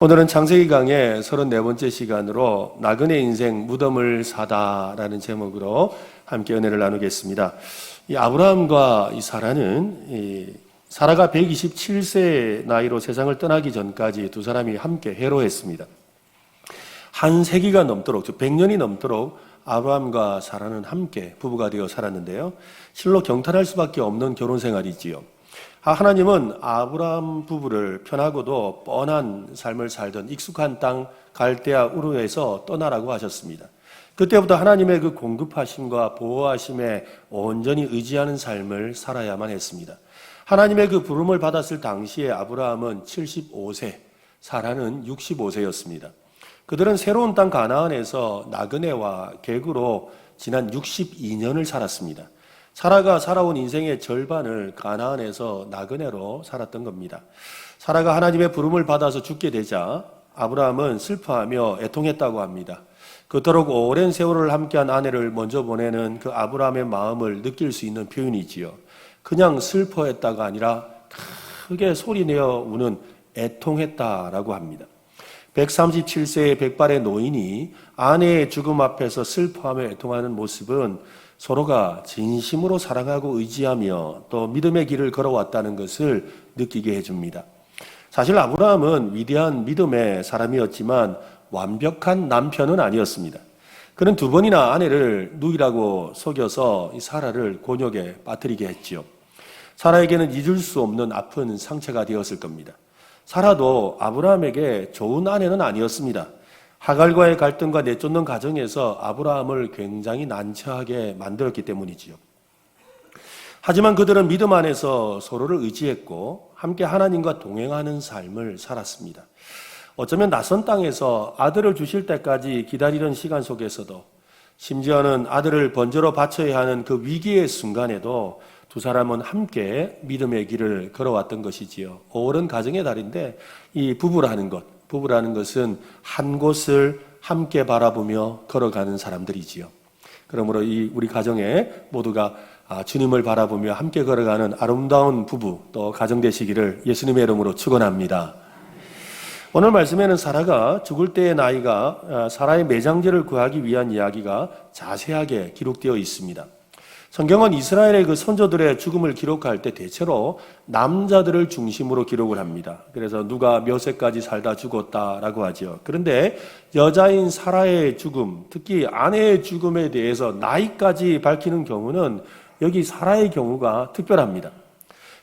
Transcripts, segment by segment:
오늘은 창세기 강의 34번째 시간으로 나그네 인생 무덤을 사다라는 제목으로 함께 은혜를 나누겠습니다. 이 아브라함과 이 사라는 사라가 127세 나이로 세상을 떠나기 전까지 두 사람이 함께 해로했습니다. 한 세기가 넘도록, 즉 100년이 넘도록 아브라함과 사라는 함께 부부가 되어 살았는데요. 실로 경탄할 수밖에 없는 결혼 생활이지요. 하나님은 아브라함 부부를 편하고도 뻔한 삶을 살던 익숙한 땅 갈대아 우르에서 떠나라고 하셨습니다. 그때부터 하나님의 그 공급하심과 보호하심에 온전히 의지하는 삶을 살아야만 했습니다. 하나님의 그 부름을 받았을 당시에 아브라함은 75세, 사라는 65세였습니다. 그들은 새로운 땅 가나안에서 나그네와 객으로 지난 62년을 살았습니다. 사라가 살아온 인생의 절반을 가나안에서 나그네로 살았던 겁니다. 사라가 하나님의 부름을 받아서 죽게 되자 아브라함은 슬퍼하며 애통했다고 합니다. 그토록 오랜 세월을 함께한 아내를 먼저 보내는 그 아브라함의 마음을 느낄 수 있는 표현이지요. 그냥 슬퍼했다가 아니라 크게 소리내어 우는 애통했다라고 합니다. 137세의 백발의 노인이 아내의 죽음 앞에서 슬퍼하며 애통하는 모습은 서로가 진심으로 사랑하고 의지하며 또 믿음의 길을 걸어왔다는 것을 느끼게 해줍니다. 사실 아브라함은 위대한 믿음의 사람이었지만 완벽한 남편은 아니었습니다. 그는 두 번이나 아내를 누이라고 속여서 이 사라를 곤욕에 빠뜨리게 했지요. 사라에게는 잊을 수 없는 아픈 상처가 되었을 겁니다. 사라도 아브라함에게 좋은 아내는 아니었습니다. 하갈과의 갈등과 내쫓는 과정에서 아브라함을 굉장히 난처하게 만들었기 때문이지요. 하지만 그들은 믿음 안에서 서로를 의지했고 함께 하나님과 동행하는 삶을 살았습니다. 어쩌면 낯선 땅에서 아들을 주실 때까지 기다리던 시간 속에서도 심지어는 아들을 번제로 바쳐야 하는 그 위기의 순간에도 두 사람은 함께 믿음의 길을 걸어왔던 것이지요. 오랜 가정의 달인데 이 부부라는 것은 한 곳을 함께 바라보며 걸어가는 사람들이지요. 그러므로 우리 가정에 모두가 주님을 바라보며 함께 걸어가는 아름다운 부부 또 가정 되시기를 예수님의 이름으로 축원합니다. 오늘 말씀에는 사라가 죽을 때의 나이가 사라의 매장제를 구하기 위한 이야기가 자세하게 기록되어 있습니다. 성경은 이스라엘의 그 선조들의 죽음을 기록할 때 대체로 남자들을 중심으로 기록을 합니다. 그래서 누가 몇 세까지 살다 죽었다라고 하죠. 그런데 여자인 사라의 죽음, 특히 아내의 죽음에 대해서 나이까지 밝히는 경우는 여기 사라의 경우가 특별합니다.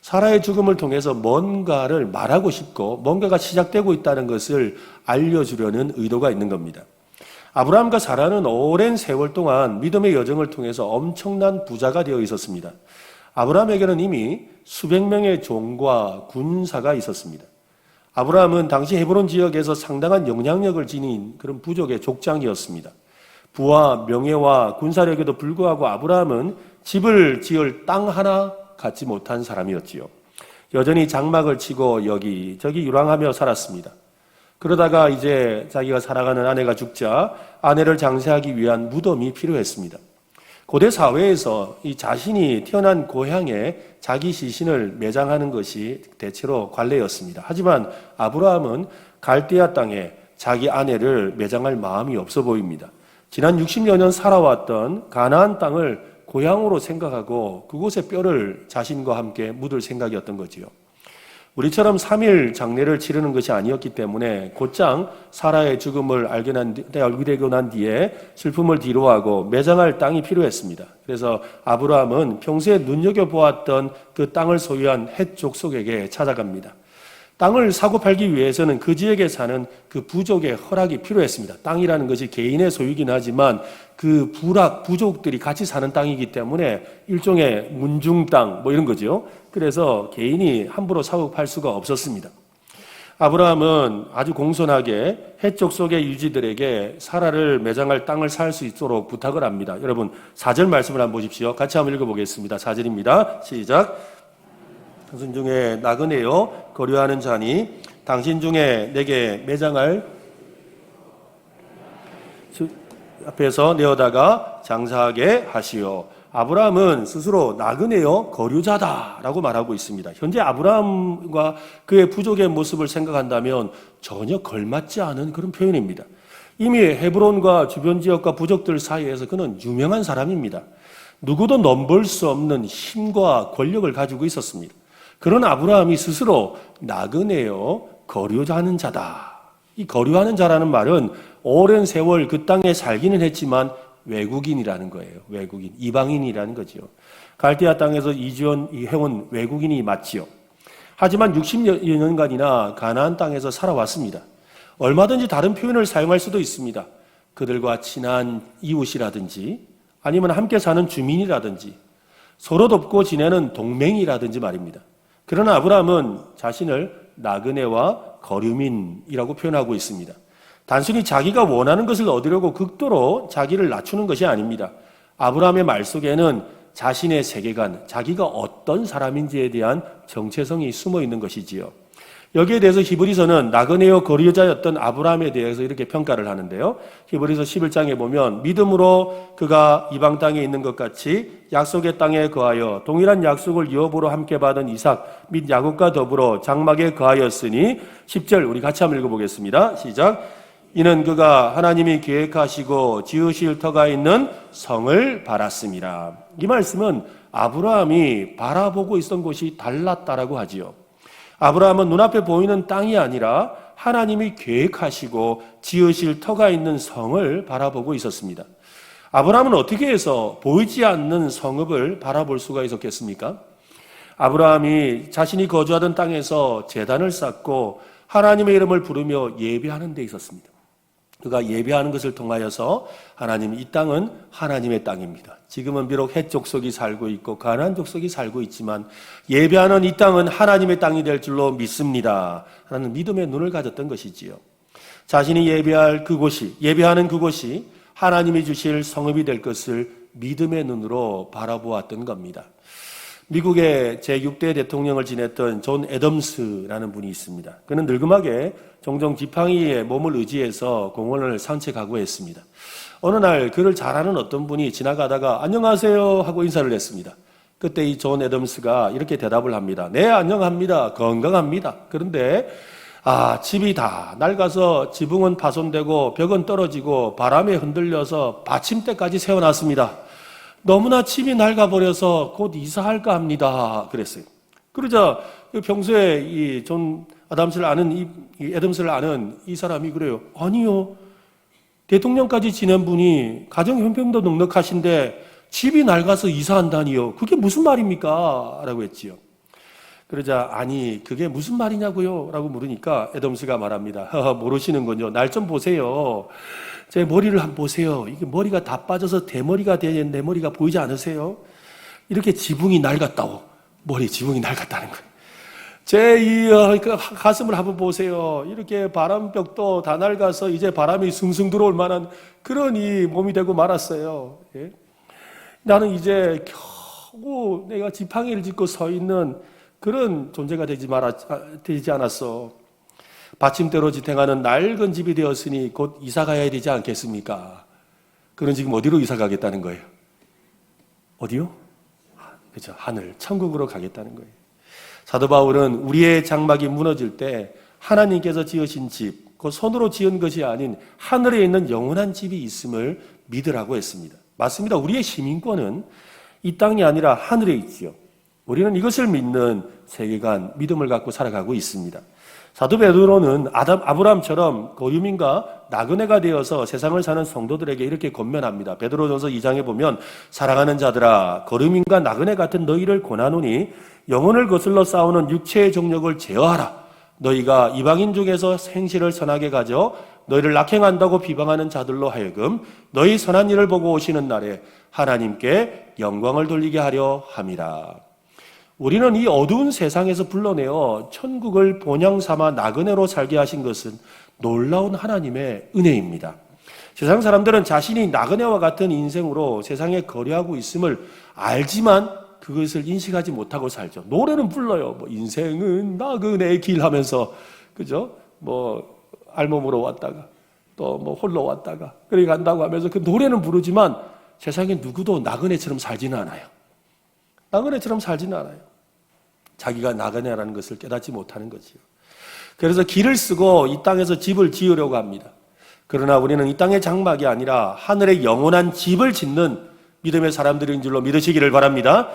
사라의 죽음을 통해서 뭔가를 말하고 싶고 뭔가가 시작되고 있다는 것을 알려주려는 의도가 있는 겁니다. 아브라함과 사라는 오랜 세월 동안 믿음의 여정을 통해서 엄청난 부자가 되어 있었습니다. 아브라함에게는 이미 수백 명의 종과 군사가 있었습니다. 아브라함은 당시 헤브론 지역에서 상당한 영향력을 지닌 그런 부족의 족장이었습니다. 부와 명예와 군사력에도 불구하고 아브라함은 집을 지을 땅 하나 갖지 못한 사람이었지요. 여전히 장막을 치고 여기저기 유랑하며 살았습니다. 그러다가 이제 자기가 살아가는 아내가 죽자 아내를 장사하기 위한 무덤이 필요했습니다. 고대 사회에서 이 자신이 태어난 고향에 자기 시신을 매장하는 것이 대체로 관례였습니다. 하지만 아브라함은 갈대아 땅에 자기 아내를 매장할 마음이 없어 보입니다. 지난 60여 년 살아왔던 가나안 땅을 고향으로 생각하고 그곳에 뼈를 자신과 함께 묻을 생각이었던 거지요. 우리처럼 3일 장례를 치르는 것이 아니었기 때문에 곧장 사라의 죽음을 알게 되고 난 뒤에 슬픔을 뒤로하고 매장할 땅이 필요했습니다. 그래서 아브라함은 평소에 눈여겨보았던 그 땅을 소유한 헷 족속에게 찾아갑니다. 땅을 사고 팔기 위해서는 그 지역에 사는 그 부족의 허락이 필요했습니다. 땅이라는 것이 개인의 소유이긴 하지만 그 부족들이 같이 사는 땅이기 때문에 일종의 문중 땅 이런 거죠. 그래서 개인이 함부로 사고 팔 수가 없었습니다. 아브라함은 아주 공손하게 헷 족속의 유지들에게 사라를 매장할 땅을 살 수 있도록 부탁을 합니다. 여러분 4절 말씀을 한번 보십시오. 같이 한번 읽어보겠습니다. 4절입니다. 시작. 당신 중에 나그네요 거류하는 자니 당신 중에 내게 매장할 앞에서 내어다가 장사하게 하시오. 아브라함은 스스로 나그네요 거류자다라고 말하고 있습니다. 현재 아브라함과 그의 부족의 모습을 생각한다면 전혀 걸맞지 않은 그런 표현입니다. 이미 헤브론과 주변 지역과 부족들 사이에서 그는 유명한 사람입니다. 누구도 넘볼 수 없는 힘과 권력을 가지고 있었습니다. 그런 아브라함이 스스로 나그네요 거류하는 자다. 이 거류하는 자라는 말은 오랜 세월 그 땅에 살기는 했지만 외국인이라는 거예요. 외국인, 이방인이라는 거죠. 갈대아 땅에서 이주해온 외국인이 맞지요. 하지만 60여 년간이나 가나안 땅에서 살아왔습니다. 얼마든지 다른 표현을 사용할 수도 있습니다. 그들과 친한 이웃이라든지 아니면 함께 사는 주민이라든지 서로 돕고 지내는 동맹이라든지 말입니다. 그러나 아브라함은 자신을 나그네와 거류민이라고 표현하고 있습니다. 단순히 자기가 원하는 것을 얻으려고 극도로 자기를 낮추는 것이 아닙니다. 아브라함의 말 속에는 자신의 세계관, 자기가 어떤 사람인지에 대한 정체성이 숨어 있는 것이지요. 여기에 대해서 히브리서는 나그네요 거류자였던 아브라함에 대해서 이렇게 평가를 하는데요. 히브리서 11장에 보면 믿음으로 그가 이방 땅에 있는 것 같이 약속의 땅에 거하여 동일한 약속을 유업으로 함께 받은 이삭 및 야곱과 더불어 장막에 거하였으니 10절 우리 같이 한번 읽어보겠습니다. 시작. 이는 그가 하나님이 계획하시고 지으실 터가 있는 성을 바랐습니다. 이 말씀은 아브라함이 바라보고 있던 곳이 달랐다라고 하지요. 아브라함은 눈앞에 보이는 땅이 아니라 하나님이 계획하시고 지으실 터가 있는 성을 바라보고 있었습니다. 아브라함은 어떻게 해서 보이지 않는 성읍을 바라볼 수가 있었겠습니까? 아브라함이 자신이 거주하던 땅에서 제단을 쌓고 하나님의 이름을 부르며 예배하는 데 있었습니다. 그가 예배하는 것을 통하여서 하나님, 이 땅은 하나님의 땅입니다. 지금은 비록 헷 족속이 살고 있고 가나안 족속이 살고 있지만 예배하는 이 땅은 하나님의 땅이 될 줄로 믿습니다. 라는 믿음의 눈을 가졌던 것이지요. 자신이 예배하는 그곳이 하나님이 주실 성읍이 될 것을 믿음의 눈으로 바라보았던 겁니다. 미국의 제6대 대통령을 지냈던 존 애덤스라는 분이 있습니다. 그는 늙음하게 종종 지팡이에 몸을 의지해서 공원을 산책하고 했습니다. 어느 날 그를 잘 아는 어떤 분이 지나가다가 안녕하세요 하고 인사를 했습니다. 그때 이 존 애덤스가 이렇게 대답을 합니다. 네, 안녕합니다. 건강합니다. 그런데 집이 다 낡아서 지붕은 파손되고 벽은 떨어지고 바람에 흔들려서 받침대까지 세워놨습니다. 너무나 집이 낡아버려서 곧 이사할까 합니다. 그랬어요. 그러자 평소에 이 존 애덤스를 아는 이 사람이 그래요. 아니요. 대통령까지 지낸 분이 가정 형편도 넉넉하신데 집이 낡아서 이사한다니요. 그게 무슨 말입니까? 라고 했지요. 그러자 아니 그게 무슨 말이냐고요? 라고 물으니까 애덤스가 말합니다. 모르시는군요. 날 좀 보세요. 제 머리를 한번 보세요. 이게 머리가 다 빠져서 대머리가 된 내 머리가 보이지 않으세요? 이렇게 지붕이 낡았다고. 지붕이 낡았다는 거예요. 제 이 가슴을 한번 보세요. 이렇게 바람벽도 다 낡아서 이제 바람이 숭숭 들어올 만한 그런 이 몸이 되고 말았어요. 예? 나는 이제 겨우 내가 지팡이를 짚고 서 있는 그런 존재가 되지 않았어. 받침대로 지탱하는 낡은 집이 되었으니 곧 이사 가야 되지 않겠습니까? 그는 지금 어디로 이사 가겠다는 거예요? 어디요? 그렇죠. 하늘, 천국으로 가겠다는 거예요. 사도 바울은 우리의 장막이 무너질 때 하나님께서 지으신 집, 그 손으로 지은 것이 아닌 하늘에 있는 영원한 집이 있음을 믿으라고 했습니다. 맞습니다. 우리의 시민권은 이 땅이 아니라 하늘에 있지요. 우리는 이것을 믿는 세계관, 믿음을 갖고 살아가고 있습니다. 사도 베드로는 아브라함처럼 거류민과 나그네가 되어서 세상을 사는 성도들에게 이렇게 권면합니다. 베드로전서 2장에 보면 사랑하는 자들아 거류민과 나그네 같은 너희를 권하노니 영혼을 거슬러 싸우는 육체의 정욕을 제어하라. 너희가 이방인 중에서 행실을 선하게 가져 너희를 낙행한다고 비방하는 자들로 하여금 너희 선한 일을 보고 오시는 날에 하나님께 영광을 돌리게 하려 함이라. 우리는 이 어두운 세상에서 불러내어 천국을 본향 삼아 나그네로 살게 하신 것은 놀라운 하나님의 은혜입니다. 세상 사람들은 자신이 나그네와 같은 인생으로 세상에 거래하고 있음을 알지만 그것을 인식하지 못하고 살죠. 노래는 불러요. 인생은 나그네 길 하면서, 그죠? 알몸으로 왔다가, 또 홀로 왔다가, 그래 간다고 하면서 그 노래는 부르지만 세상에 누구도 나그네처럼 살지는 않아요. 나그네처럼 살지는 않아요. 자기가 나그네라는 것을 깨닫지 못하는 거지요. 그래서 길을 쓰고 이 땅에서 집을 지으려고 합니다. 그러나 우리는 이 땅의 장막이 아니라 하늘의 영원한 집을 짓는 믿음의 사람들인 줄로 믿으시기를 바랍니다.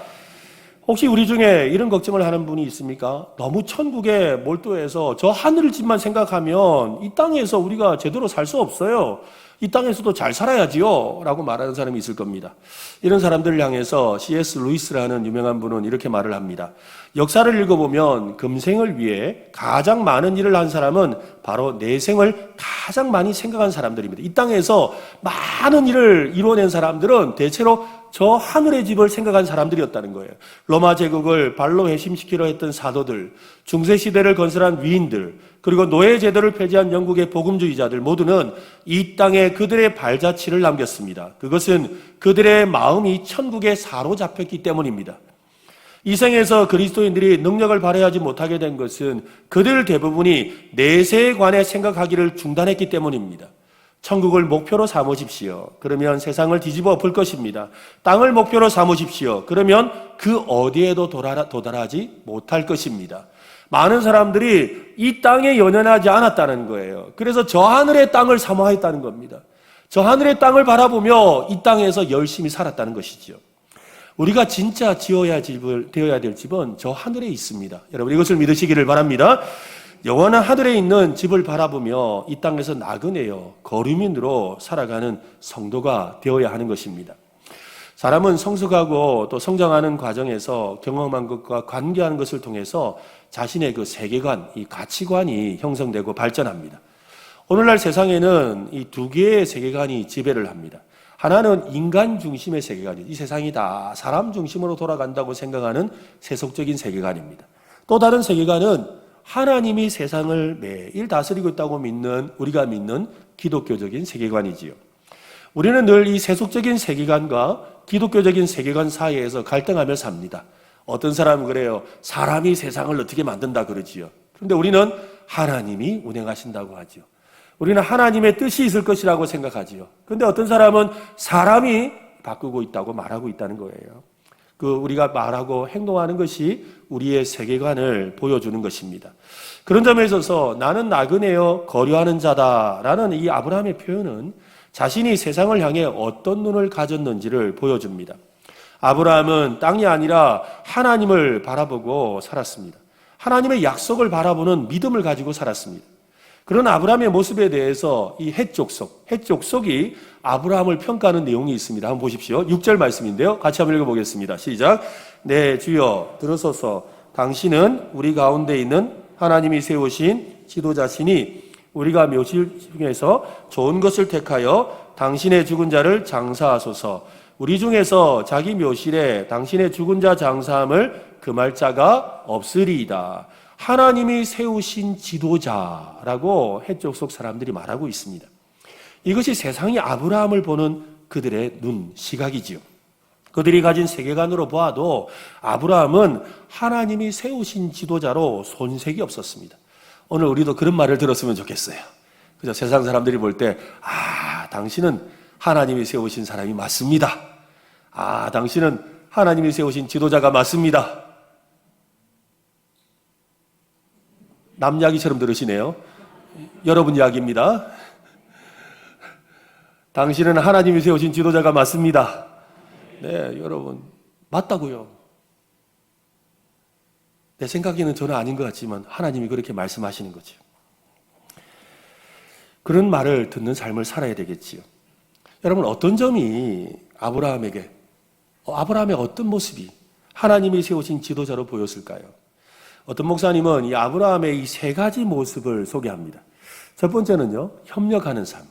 혹시 우리 중에 이런 걱정을 하는 분이 있습니까? 너무 천국에 몰두해서 저 하늘 집만 생각하면 이 땅에서 우리가 제대로 살 수 없어요. 이 땅에서도 잘 살아야지요 라고 말하는 사람이 있을 겁니다. 이런 사람들을 향해서 C.S. 루이스라는 유명한 분은 이렇게 말을 합니다. 역사를 읽어보면 금생을 위해 가장 많은 일을 한 사람은 바로 내생을 가장 많이 생각한 사람들입니다. 이 땅에서 많은 일을 이루어낸 사람들은 대체로 저 하늘의 집을 생각한 사람들이었다는 거예요. 로마 제국을 발로 회심시키려 했던 사도들, 중세시대를 건설한 위인들, 그리고 노예제도를 폐지한 영국의 복음주의자들 모두는 이 땅에 그들의 발자취를 남겼습니다. 그것은 그들의 마음이 천국에 사로잡혔기 때문입니다. 이 생에서 그리스도인들이 능력을 발휘하지 못하게 된 것은 그들 대부분이 내세에 관해 생각하기를 중단했기 때문입니다. 천국을 목표로 삼으십시오. 그러면 세상을 뒤집어 엎을 것입니다. 땅을 목표로 삼으십시오. 그러면 그 어디에도 도달하지 못할 것입니다. 많은 사람들이 이 땅에 연연하지 않았다는 거예요. 그래서 저 하늘의 땅을 사모했다는 겁니다. 저 하늘의 땅을 바라보며 이 땅에서 열심히 살았다는 것이죠. 우리가 진짜 되어야 될 집은 저 하늘에 있습니다. 여러분 이것을 믿으시기를 바랍니다. 영원한 하늘에 있는 집을 바라보며 이 땅에서 나그네요 거류민으로 살아가는 성도가 되어야 하는 것입니다. 사람은 성숙하고 또 성장하는 과정에서 경험한 것과 관계하는 것을 통해서 자신의 그 세계관, 이 가치관이 형성되고 발전합니다. 오늘날 세상에는 이 두 개의 세계관이 지배를 합니다. 하나는 인간 중심의 세계관이죠. 이 세상이 다 사람 중심으로 돌아간다고 생각하는 세속적인 세계관입니다. 또 다른 세계관은 하나님이 세상을 매일 다스리고 있다고 믿는 우리가 믿는 기독교적인 세계관이지요. 우리는 늘 이 세속적인 세계관과 기독교적인 세계관 사이에서 갈등하며 삽니다. 어떤 사람은 그래요. 사람이 세상을 어떻게 만든다 그러지요. 그런데 우리는 하나님이 운행하신다고 하죠. 우리는 하나님의 뜻이 있을 것이라고 생각하지요. 그런데 어떤 사람은 사람이 바꾸고 있다고 말하고 있다는 거예요. 우리가 말하고 행동하는 것이 우리의 세계관을 보여주는 것입니다. 그런 점에 있어서 나는 나그네여 거류하는 자다라는 이 아브라함의 표현은 자신이 세상을 향해 어떤 눈을 가졌는지를 보여줍니다. 아브라함은 땅이 아니라 하나님을 바라보고 살았습니다. 하나님의 약속을 바라보는 믿음을 가지고 살았습니다. 그런 아브라함의 모습에 대해서 이 헷 족속이 아브라함을 평가하는 내용이 있습니다. 한번 보십시오. 6절 말씀인데요. 같이 한번 읽어보겠습니다. 시작. 네, 주여 들으소서. 당신은 우리 가운데 있는 하나님이 세우신 지도자시니 우리가 묘실 중에서 좋은 것을 택하여 당신의 죽은 자를 장사하소서. 우리 중에서 자기 묘실에 당신의 죽은 자 장사함을 금할 자가 없으리이다. 하나님이 세우신 지도자라고 헷족속 사람들이 말하고 있습니다. 이것이 세상이 아브라함을 보는 그들의 눈, 시각이지요. 그들이 가진 세계관으로 보아도 아브라함은 하나님이 세우신 지도자로 손색이 없었습니다. 오늘 우리도 그런 말을 들었으면 좋겠어요. 그죠? 세상 사람들이 볼 때, 당신은 하나님이 세우신 사람이 맞습니다. 당신은 하나님이 세우신 지도자가 맞습니다. 남 이야기처럼 들으시네요. 여러분 이야기입니다. 당신은 하나님이 세우신 지도자가 맞습니다. 네, 여러분 맞다고요. 내 생각에는 저는 아닌 것 같지만 하나님이 그렇게 말씀하시는 거죠. 그런 말을 듣는 삶을 살아야 되겠지요. 여러분 어떤 점이 아브라함의 어떤 모습이 하나님이 세우신 지도자로 보였을까요? 어떤 목사님은 이 아브라함의 이 세 가지 모습을 소개합니다. 첫 번째는요, 협력하는 삶.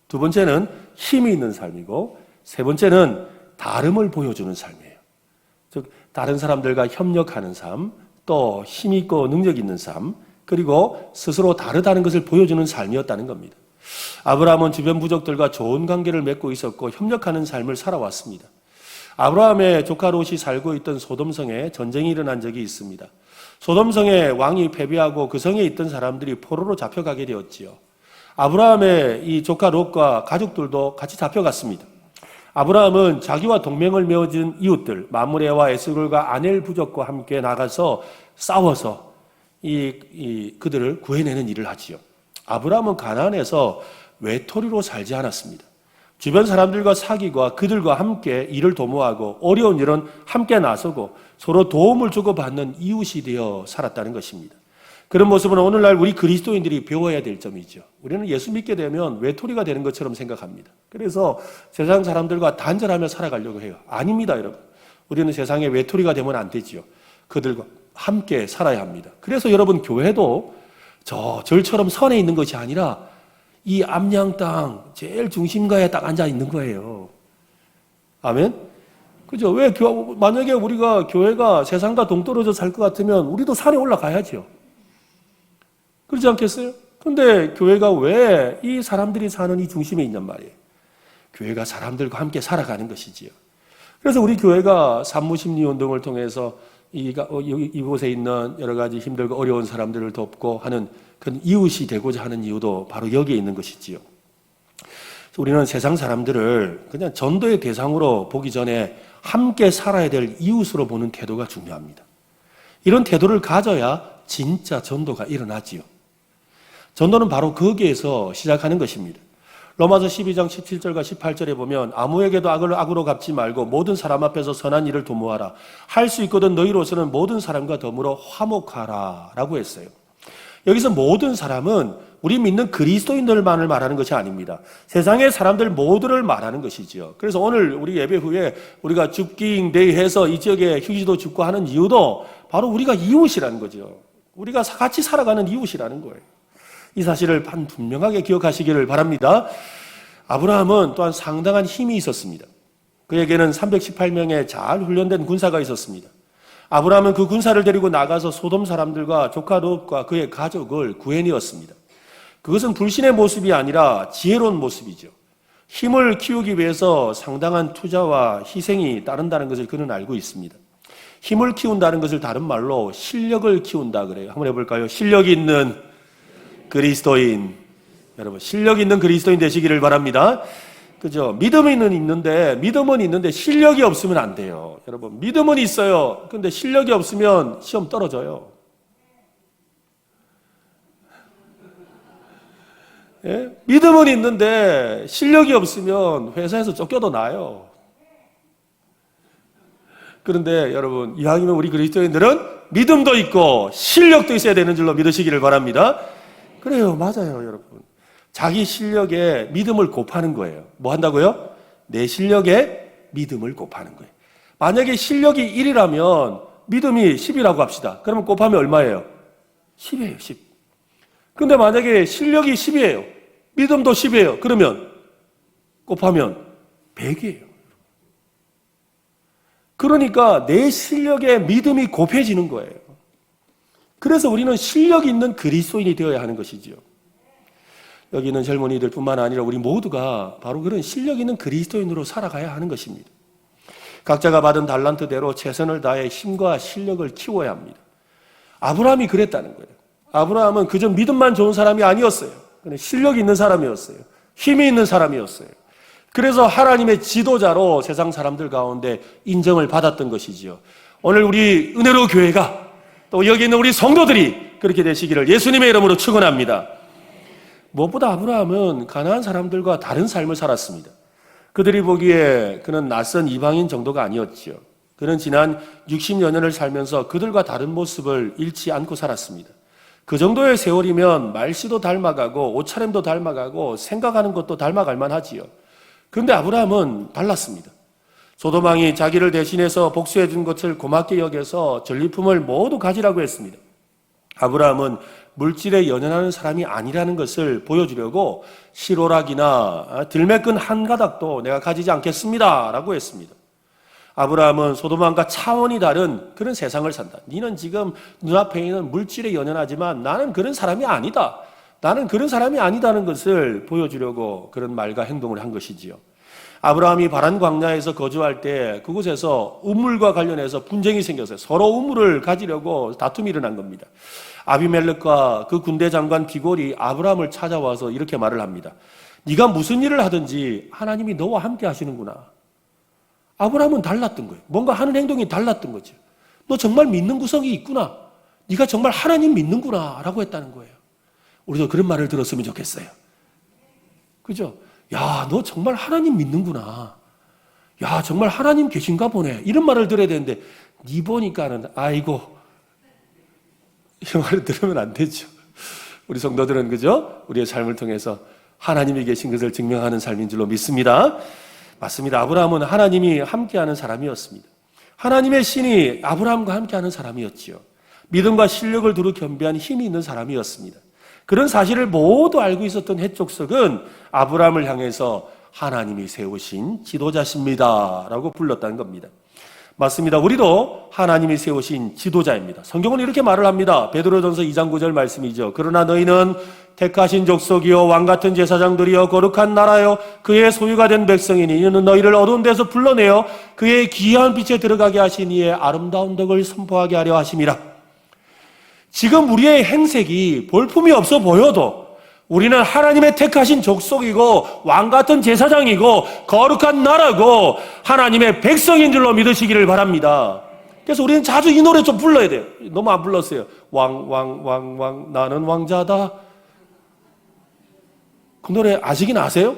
두 번째는 힘이 있는 삶이고, 세 번째는 다름을 보여주는 삶이에요. 즉, 다른 사람들과 협력하는 삶, 또 힘 있고 능력 있는 삶, 그리고 스스로 다르다는 것을 보여주는 삶이었다는 겁니다. 아브라함은 주변 부족들과 좋은 관계를 맺고 있었고 협력하는 삶을 살아왔습니다. 아브라함의 조카 롯이 살고 있던 소돔성에 전쟁이 일어난 적이 있습니다. 소돔성의 왕이 패배하고 그 성에 있던 사람들이 포로로 잡혀가게 되었지요. 아브라함의 이 조카 롯과 가족들도 같이 잡혀갔습니다. 아브라함은 자기와 동맹을 맺은 이웃들, 마므레와 에스골과 아넬 부족과 함께 나가서 싸워서 그들을 구해내는 일을 하지요. 아브라함은 가나안에서 외톨이로 살지 않았습니다. 주변 사람들과 사귀고 그들과 함께 일을 도모하고 어려운 일은 함께 나서고 서로 도움을 주고받는 이웃이 되어 살았다는 것입니다. 그런 모습은 오늘날 우리 그리스도인들이 배워야 될 점이죠. 우리는 예수 믿게 되면 외톨이가 되는 것처럼 생각합니다. 그래서 세상 사람들과 단절하며 살아가려고 해요. 아닙니다, 여러분. 우리는 세상에 외톨이가 되면 안 되지요. 그들과 함께 살아야 합니다. 그래서 여러분, 교회도 절처럼 선에 있는 것이 아니라 이 암양 땅 제일 중심가에 딱 앉아 있는 거예요. 아멘? 그죠? 만약에 우리가 교회가 세상과 동떨어져 살 것 같으면 우리도 산에 올라가야죠. 그렇지 않겠어요? 근데 교회가 왜 이 사람들이 사는 이 중심에 있냔 말이에요. 교회가 사람들과 함께 살아가는 것이지요. 그래서 우리 교회가 산무심리 운동을 통해서 이곳에 있는 여러 가지 힘들고 어려운 사람들을 돕고 하는 그런 이웃이 되고자 하는 이유도 바로 여기에 있는 것이지요. 우리는 세상 사람들을 그냥 전도의 대상으로 보기 전에 함께 살아야 될 이웃으로 보는 태도가 중요합니다. 이런 태도를 가져야 진짜 전도가 일어나지요. 전도는 바로 거기에서 시작하는 것입니다. 로마서 12장 17절과 18절에 보면 아무에게도 악을 악으로 갚지 말고 모든 사람 앞에서 선한 일을 도모하라. 할 수 있거든 너희로서는 모든 사람과 더불어 화목하라 라고 했어요. 여기서 모든 사람은 우리 믿는 그리스도인들만을 말하는 것이 아닙니다. 세상의 사람들 모두를 말하는 것이죠. 그래서 오늘 우리 예배 후에 우리가 줍깅 데이 해서 이 지역에 휴지도 줍고 하는 이유도 바로 우리가 이웃이라는 거죠. 우리가 같이 살아가는 이웃이라는 거예요. 이 사실을 분명하게 기억하시기를 바랍니다. 아브라함은 또한 상당한 힘이 있었습니다. 그에게는 318명의 잘 훈련된 군사가 있었습니다. 아브라함은 그 군사를 데리고 나가서 소돔 사람들과 조카 롯과 그의 가족을 구해내었습니다. 그것은 불신의 모습이 아니라 지혜로운 모습이죠. 힘을 키우기 위해서 상당한 투자와 희생이 따른다는 것을 그는 알고 있습니다. 힘을 키운다는 것을 다른 말로 실력을 키운다 그래요. 한번 해볼까요? 실력 있는 그리스도인. 여러분, 실력 있는 그리스도인 되시기를 바랍니다. 그죠? 믿음은 있는데 실력이 없으면 안 돼요. 여러분, 믿음은 있어요. 근데 실력이 없으면 시험 떨어져요. 예? 믿음은 있는데 실력이 없으면 회사에서 쫓겨도 나요. 그런데 여러분, 이왕이면 우리 그리스도인들은 믿음도 있고 실력도 있어야 되는 줄로 믿으시기를 바랍니다. 그래요. 맞아요, 여러분. 자기 실력에 믿음을 곱하는 거예요. 뭐 한다고요? 내 실력에 믿음을 곱하는 거예요. 만약에 실력이 1이라면 믿음이 10이라고 합시다. 그러면 곱하면 얼마예요? 10이에요, 10. 근데 만약에 실력이 10이에요. 믿음도 10이에요. 그러면 곱하면 100이에요. 그러니까 내 실력에 믿음이 곱해지는 거예요. 그래서 우리는 실력 있는 그리스도인이 되어야 하는 것이지요. 여기 있는 젊은이들 뿐만 아니라 우리 모두가 바로 그런 실력 있는 그리스도인으로 살아가야 하는 것입니다. 각자가 받은 달란트대로 최선을 다해 힘과 실력을 키워야 합니다. 아브라함이 그랬다는 거예요. 아브라함은 그저 믿음만 좋은 사람이 아니었어요. 실력이 있는 사람이었어요. 힘이 있는 사람이었어요. 그래서 하나님의 지도자로 세상 사람들 가운데 인정을 받았던 것이지요. 오늘 우리 은혜로 교회가 또 여기 있는 우리 성도들이 그렇게 되시기를 예수님의 이름으로 축원합니다. 무엇보다 아브라함은 가나안 사람들과 다른 삶을 살았습니다. 그들이 보기에 그는 낯선 이방인 정도가 아니었지요. 그는 지난 60여 년을 살면서 그들과 다른 모습을 잃지 않고 살았습니다. 그 정도의 세월이면 말씨도 닮아가고 옷차림도 닮아가고 생각하는 것도 닮아갈 만하지요. 그런데 아브라함은 달랐습니다. 소돔 왕이 자기를 대신해서 복수해 준 것을 고맙게 여겨서 전리품을 모두 가지라고 했습니다. 아브라함은 물질에 연연하는 사람이 아니라는 것을 보여주려고 실오락이나 들매끈 한 가닥도 내가 가지지 않겠습니다 라고 했습니다. 아브라함은 소돔 왕과 차원이 다른 그런 세상을 산다. 너는 지금 눈앞에 있는 물질에 연연하지만 나는 그런 사람이 아니다. 나는 그런 사람이 아니다는 것을 보여주려고 그런 말과 행동을 한 것이지요. 아브라함이 바란 광야에서 거주할 때 그곳에서 우물과 관련해서 분쟁이 생겼어요. 서로 우물을 가지려고 다툼이 일어난 겁니다. 아비멜렉과 그 군대 장관 비골이 아브라함을 찾아와서 이렇게 말을 합니다. 네가 무슨 일을 하든지 하나님이 너와 함께 하시는구나. 아브라함은 달랐던 거예요. 뭔가 하는 행동이 달랐던 거죠. 너 정말 믿는 구성이 있구나. 네가 정말 하나님 믿는구나 라고 했다는 거예요. 우리도 그런 말을 들었으면 좋겠어요. 그죠? 야, 너 정말 하나님 믿는구나. 야, 정말 하나님 계신가 보네. 이런 말을 들어야 되는데 네 보니까는 아이고, 이 말을 들으면 안 되죠. 우리 성도들은 그죠? 우리의 삶을 통해서 하나님이 계신 것을 증명하는 삶인 줄로 믿습니다. 맞습니다. 아브라함은 하나님이 함께하는 사람이었습니다. 하나님의 신이 아브라함과 함께하는 사람이었지요. 믿음과 실력을 두루 겸비한 힘이 있는 사람이었습니다. 그런 사실을 모두 알고 있었던 해족석은 아브라함을 향해서 하나님이 세우신 지도자십니다 라고 불렀다는 겁니다. 맞습니다. 우리도 하나님이 세우신 지도자입니다. 성경은 이렇게 말을 합니다. 베드로전서 2장 9절 말씀이죠. 그러나 너희는 택하신 족속이요 왕같은 제사장들이요 거룩한 나라요 그의 소유가 된 백성이니 이는 너희를 어두운 데서 불러내어 그의 귀한 빛에 들어가게 하신 이의 아름다운 덕을 선포하게 하려 하심이라. 지금 우리의 행색이 볼품이 없어 보여도 우리는 하나님의 택하신 족속이고 왕같은 제사장이고 거룩한 나라고 하나님의 백성인 줄로 믿으시기를 바랍니다. 그래서 우리는 자주 이 노래 좀 불러야 돼요. 너무 안 불렀어요. 왕 나는 왕자다. 그 노래 아시긴 아세요?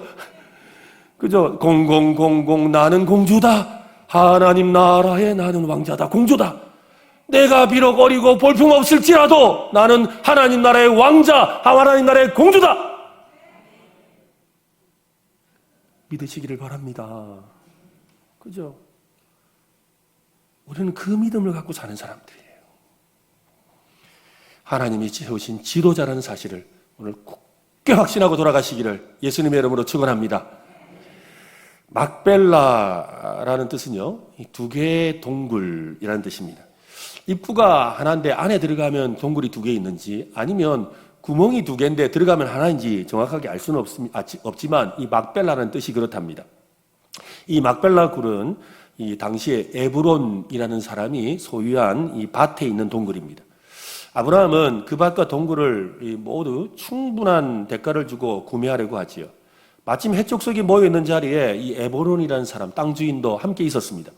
그죠? 0000 나는 공주다. 하나님 나라에 나는 왕자다. 공주다. 내가 비록 어리고 볼품없을지라도 나는 하나님 나라의 왕자, 하나님 나라의 공주다. 믿으시기를 바랍니다. 그죠? 우리는 그 믿음을 갖고 사는 사람들이에요. 하나님이 세우신 지도자라는 사실을 오늘 굳게 확신하고 돌아가시기를 예수님의 이름으로 축원합니다. 막벨라라는 뜻은요, 두 개의 동굴이라는 뜻입니다. 입구가 하나인데 안에 들어가면 동굴이 두 개 있는지 아니면 구멍이 두 개인데 들어가면 하나인지 정확하게 알 수는 없지만 이 막벨라라는 뜻이 그렇답니다. 이 막벨라 굴은 이 당시에 에브론이라는 사람이 소유한 이 밭에 있는 동굴입니다. 아브라함은 그 밭과 동굴을 모두 충분한 대가를 주고 구매하려고 하지요. 마침 해족속이 모여있는 자리에 이 에브론이라는 사람, 땅 주인도 함께 있었습니다.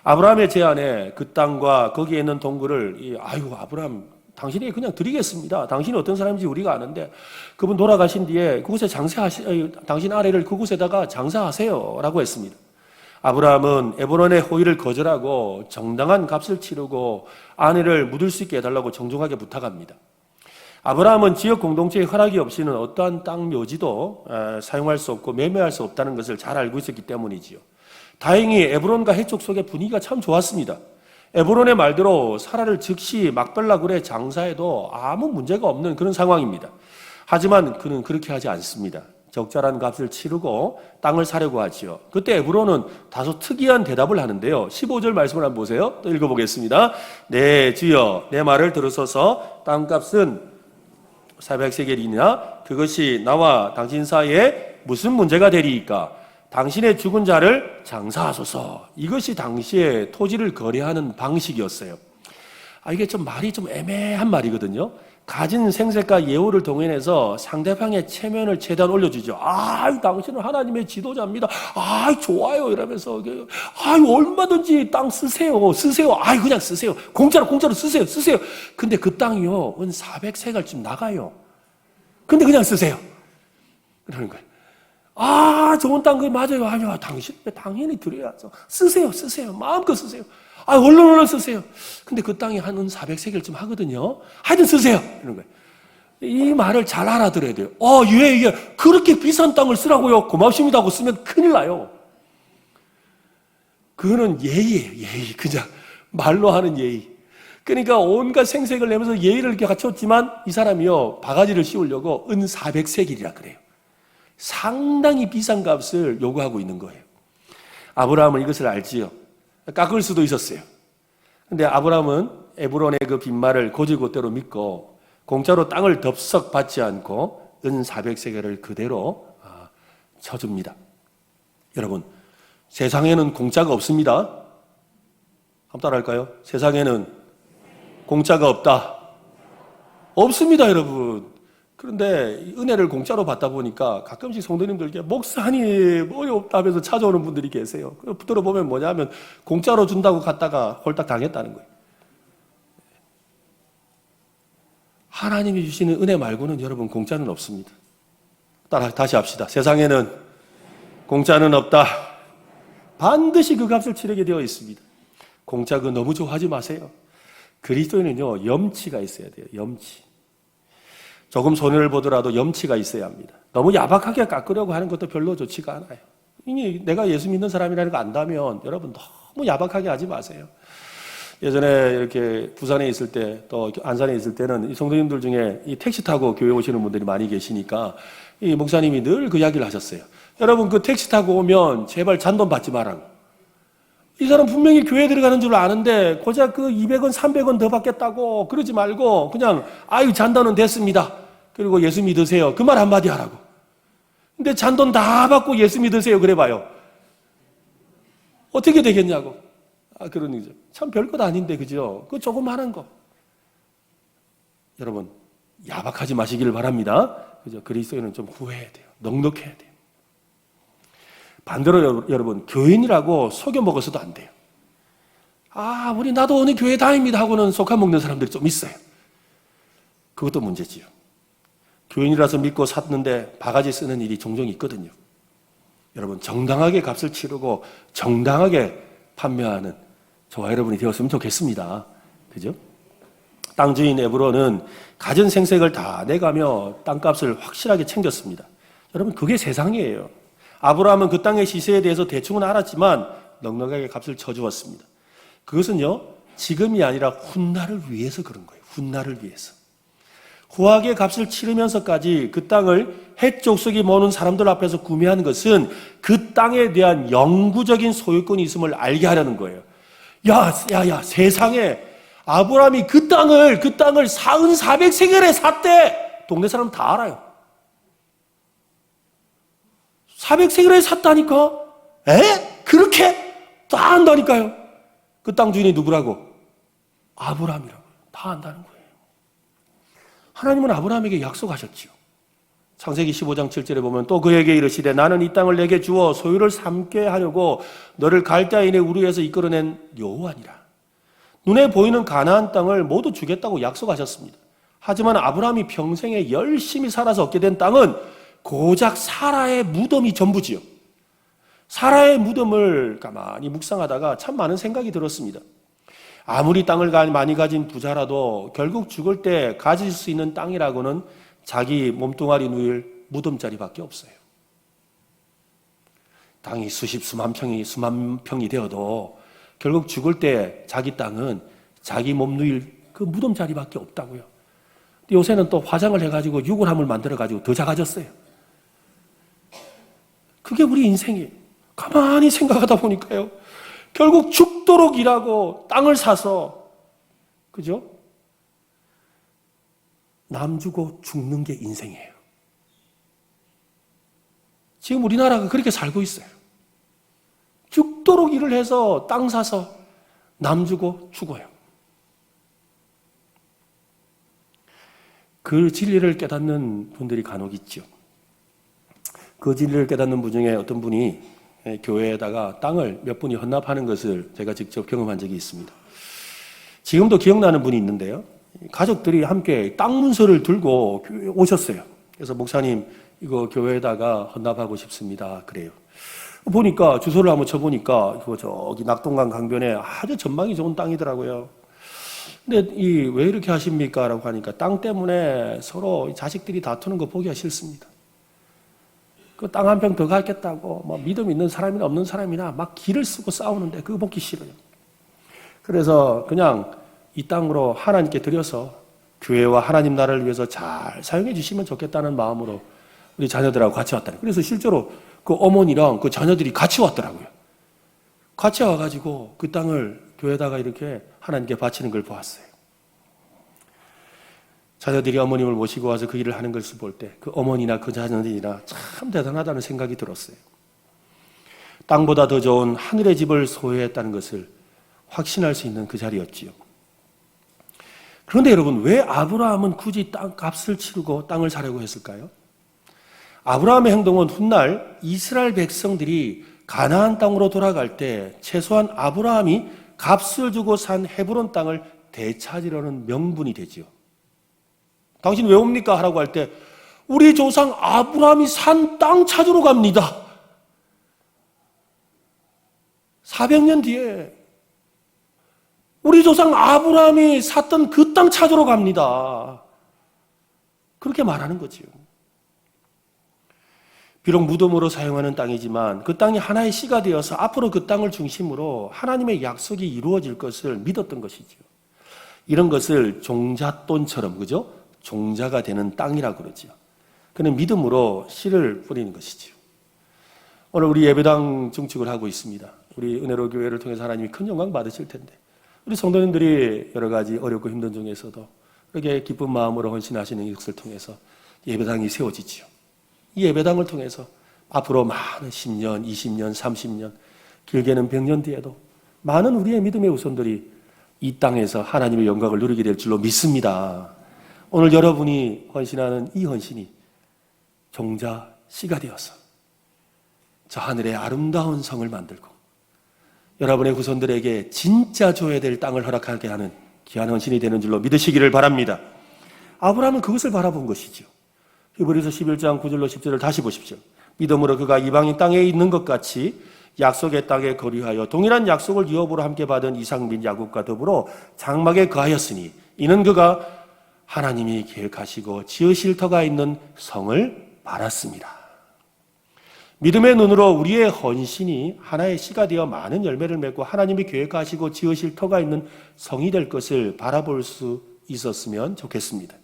아브라함의 제안에 그 땅과 거기에 있는 동굴을 아유 아브라함 당신이 그냥 드리겠습니다. 당신이 어떤 사람인지 우리가 아는데 그분 돌아가신 뒤에 그곳에 당신 아내를 그곳에다가 장사하세요 라고 했습니다. 아브라함은 에브론의 호의를 거절하고 정당한 값을 치르고 아내를 묻을 수 있게 해달라고 정중하게 부탁합니다. 아브라함은 지역 공동체의 허락이 없이는 어떠한 땅 묘지도 사용할 수 없고 매매할 수 없다는 것을 잘 알고 있었기 때문이지요. 다행히 에브론과 해족 속의 분위기가 참 좋았습니다. 에브론의 말대로 사라를 즉시 막벨라 굴에 장사해도 아무 문제가 없는 그런 상황입니다. 하지만 그는 그렇게 하지 않습니다. 적절한 값을 치르고 땅을 사려고 하지요. 그때 에브론은 다소 특이한 대답을 하는데요. 15절 말씀을 한번 보세요. 또 읽어보겠습니다. 네, 주여, 내 말을 들으소서. 땅값은 400세겔이나 그것이 나와 당신 사이에 무슨 문제가 되리이까? 당신의 죽은 자를 장사하소서. 이것이 당시에 토지를 거래하는 방식이었어요. 이게 좀 말이 좀 애매한 말이거든요. 가진 생색과 예우를 동원해서 상대방의 체면을 최대한 올려주죠. 당신은 하나님의 지도자입니다. 좋아요. 이러면서, 얼마든지 땅 쓰세요. 그냥 쓰세요. 공짜로 쓰세요. 근데 그 땅이요, 은 400세겔쯤 나가요. 근데 그냥 쓰세요. 그러는 거예요. 좋은 땅, 그 맞아요. 당연히 드려야죠. 쓰세요. 마음껏 쓰세요. 얼른 쓰세요. 근데 그 땅이 한 400세겔쯤 하거든요. 하여튼 쓰세요. 이런 거예요. 이 말을 잘 알아들어야 돼요. 예. 그렇게 비싼 땅을 쓰라고요. 고맙습니다 하고 쓰면 큰일 나요. 그거는 예의예요, 예의. 그냥 말로 하는 예의. 그러니까 온갖 생색을 내면서 예의를 이렇게 갖췄지만 이 사람이요, 바가지를 씌우려고 은 400세겔이라 그래요. 상당히 비싼 값을 요구하고 있는 거예요. 아브라함은 이것을 알지요. 깎을 수도 있었어요. 근데 아브라함은 에브론의 그 빈말을 곧이곧대로 믿고 공짜로 땅을 덥석 받지 않고 은 400세겔을 그대로 쳐줍니다. 여러분, 세상에는 공짜가 없습니다. 한번 따라할까요? 세상에는 공짜가 없다. 없습니다, 여러분. 그런데 은혜를 공짜로 받다 보니까 가끔씩 성도님들께 목사님 뭐이 없다면서 찾아오는 분들이 계세요. 들어보면 뭐냐면 공짜로 준다고 갔다가 홀딱 당했다는 거예요. 하나님이 주시는 은혜 말고는 여러분 공짜는 없습니다. 다시 합시다. 세상에는 공짜는 없다. 반드시 그 값을 치르게 되어 있습니다. 공짜 그거 너무 좋아하지 마세요. 그리스도인은요, 염치가 있어야 돼요. 염치. 조금 손해를 보더라도 염치가 있어야 합니다. 너무 야박하게 깎으려고 하는 것도 별로 좋지가 않아요. 이미 내가 예수 믿는 사람이라는 거 안다면 여러분 너무 야박하게 하지 마세요. 예전에 이렇게 부산에 있을 때 또 안산에 있을 때는 이 성도님들 중에 이 택시 타고 교회 오시는 분들이 많이 계시니까 이 목사님이 늘 그 이야기를 하셨어요. 여러분 그 택시 타고 오면 제발 잔돈 받지 말라고. 이 사람 분명히 교회 들어가는 줄 아는데 고작 그 200원 300원 더 받겠다고 그러지 말고 그냥 아유 잔돈은 됐습니다. 그리고 예수 믿으세요. 그 말 한마디 하라고. 근데 잔돈 다 받고 예수 믿으세요. 그래 봐요. 어떻게 되겠냐고. 그런 거죠. 참 별것 아닌데, 그죠? 그 조그마한 거. 여러분, 야박하지 마시기를 바랍니다. 그죠? 그리스도인은 좀 후회해야 돼요. 넉넉해야 돼요. 반대로 여러분, 교인이라고 속여 먹어서도 안 돼요. 우리 나도 어느 교회 다닙니다 하고는 속아 먹는 사람들이 좀 있어요. 그것도 문제지요. 교인이라서 믿고 샀는데 바가지 쓰는 일이 종종 있거든요. 여러분, 정당하게 값을 치르고 정당하게 판매하는 저와 여러분이 되었으면 좋겠습니다. 그죠? 땅 주인 에브론은 가진 생색을 다 내가며 땅값을 확실하게 챙겼습니다. 여러분, 그게 세상이에요. 아브라함은 그 땅의 시세에 대해서 대충은 알았지만 넉넉하게 값을 쳐주었습니다. 그것은요, 지금이 아니라 훗날을 위해서 그런 거예요. 훗날을 위해서. 후하게 값을 치르면서까지 그 땅을 헷 족속이 모는 사람들 앞에서 구매한 것은 그 땅에 대한 영구적인 소유권이 있음을 알게 하려는 거예요. 야, 세상에 아브라함이 그 땅을 4,400세겔에 샀대. 동네 사람 다 알아요. 400세겔에 샀다니까? 그렇게? 다 안다니까요. 그 땅 주인이 누구라고? 아브라함이라고. 다 안다는 거예요. 하나님은 아브라함에게 약속하셨지요. 창세기 15장 7절에 보면 또 그에게 이르시되 나는 이 땅을 내게 주어 소유를 삼게 하려고 너를 갈대아인의 우르에서 이끌어낸 여호와니라. 눈에 보이는 가나안 땅을 모두 주겠다고 약속하셨습니다. 하지만 아브라함이 평생에 열심히 살아서 얻게 된 땅은 고작 사라의 무덤이 전부지요. 사라의 무덤을 가만히 묵상하다가 참 많은 생각이 들었습니다. 아무리 땅을 많이 가진 부자라도 결국 죽을 때 가질 수 있는 땅이라고는 자기 몸뚱아리 누일 무덤자리밖에 없어요. 땅이 수만 평이 되어도 결국 죽을 때 자기 땅은 자기 몸 누일 그 무덤자리밖에 없다고요. 근데 요새는 또 화장을 해가지고 유골함을 만들어가지고 더 작아졌어요. 그게 우리 인생이에요. 가만히 생각하다 보니까요. 결국 죽도록 일하고 땅을 사서, 그죠? 남 주고 죽는 게 인생이에요. 지금 우리나라가 그렇게 살고 있어요. 죽도록 일을 해서 땅 사서 남 주고 죽어요. 그 진리를 깨닫는 분들이 간혹 있죠. 그 진리를 깨닫는 분 중에 어떤 분이 교회에다가 땅을 몇 분이 헌납하는 것을 제가 직접 경험한 적이 있습니다. 지금도 기억나는 분이 있는데요. 가족들이 함께 땅 문서를 들고 교회에 오셨어요. 그래서 목사님 이거 교회에다가 헌납하고 싶습니다. 그래요. 보니까 주소를 한번 쳐보니까 이거 저기 낙동강 강변에 아주 전망이 좋은 땅이더라고요. 근데 왜 이렇게 하십니까? 라고 하니까 땅 때문에 서로 자식들이 다투는 거 보기가 싫습니다. 그 땅 한 평 더 갖겠다고 뭐 믿음 있는 사람이나 없는 사람이나 막 기를 쓰고 싸우는데 그거 보기 싫어요. 그래서 그냥 이 땅으로 하나님께 드려서 교회와 하나님 나라를 위해서 잘 사용해 주시면 좋겠다는 마음으로 우리 자녀들하고 같이 왔다는. 그래서 실제로 그 어머니랑 그 자녀들이 같이 왔더라고요. 같이 와가지고 그 땅을 교회에다가 이렇게 하나님께 바치는 걸 보았어요. 자녀들이 어머님을 모시고 와서 그 일을 하는 것을 볼 때 그 어머니나 그 자녀들이나 참 대단하다는 생각이 들었어요. 땅보다 더 좋은 하늘의 집을 소유했다는 것을 확신할 수 있는 그 자리였지요. 그런데 여러분, 왜 아브라함은 굳이 땅 값을 치르고 땅을 사려고 했을까요? 아브라함의 행동은 훗날 이스라엘 백성들이 가나안 땅으로 돌아갈 때 최소한 아브라함이 값을 주고 산 헤브론 땅을 되찾으려는 명분이 되지요. 당신 왜 옵니까? 하라고 할 때 우리 조상 아브라함이 산 땅 찾으러 갑니다. 400년 뒤에 우리 조상 아브라함이 샀던 그 땅 찾으러 갑니다. 그렇게 말하는 거지요. 비록 무덤으로 사용하는 땅이지만 그 땅이 하나의 씨가 되어서 앞으로 그 땅을 중심으로 하나님의 약속이 이루어질 것을 믿었던 것이죠. 이런 것을 종잣돈처럼, 그죠? 종자가 되는 땅이라고 그러죠. 그는 믿음으로 씨를 뿌리는 것이죠. 오늘 우리 예배당 증축을 하고 있습니다. 우리 은혜로 교회를 통해서 하나님이 큰 영광 받으실 텐데 우리 성도님들이 여러 가지 어렵고 힘든 중에서도 이렇게 기쁜 마음으로 헌신하시는 이것을 통해서 예배당이 세워지지요. 이 예배당을 통해서 앞으로 많은 10년, 20년, 30년, 길게는 100년 뒤에도 많은 우리의 믿음의 후손들이 이 땅에서 하나님의 영광을 누리게 될 줄로 믿습니다. 오늘 여러분이 헌신하는 이 헌신이 종자 씨가 되어서 저 하늘의 아름다운 성을 만들고 여러분의 후손들에게 진짜 줘야 될 땅을 허락하게 하는 귀한 헌신이 되는 줄로 믿으시기를 바랍니다. 아브라함은 그것을 바라본 것이죠. 히브리서 11장 9절로 10절을 다시 보십시오. 믿음으로 그가 이방인 땅에 있는 것 같이 약속의 땅에 거류하여 동일한 약속을 유업으로 함께 받은 이삭 및 야곱과 더불어 장막에 거하였으니 이는 그가 하나님이 계획하시고 지으실 터가 있는 성을 바랐습니다. 믿음의 눈으로 우리의 헌신이 하나의 씨가 되어 많은 열매를 맺고 하나님이 계획하시고 지으실 터가 있는 성이 될 것을 바라볼 수 있었으면 좋겠습니다.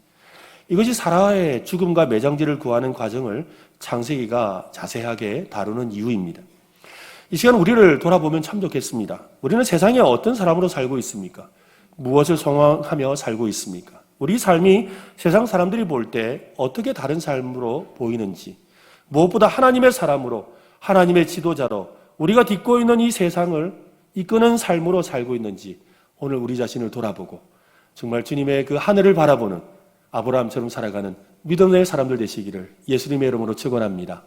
이것이 사라의 죽음과 매장지를 구하는 과정을 창세기가 자세하게 다루는 이유입니다. 이 시간 우리를 돌아보면 참 좋겠습니다. 우리는 세상에 어떤 사람으로 살고 있습니까? 무엇을 소망하며 살고 있습니까? 우리 삶이 세상 사람들이 볼 때 어떻게 다른 삶으로 보이는지, 무엇보다 하나님의 사람으로, 하나님의 지도자로 우리가 딛고 있는 이 세상을 이끄는 삶으로 살고 있는지 오늘 우리 자신을 돌아보고 정말 주님의 그 하늘을 바라보는 아브라함처럼 살아가는 믿음의 사람들 되시기를 예수님의 이름으로 축원합니다.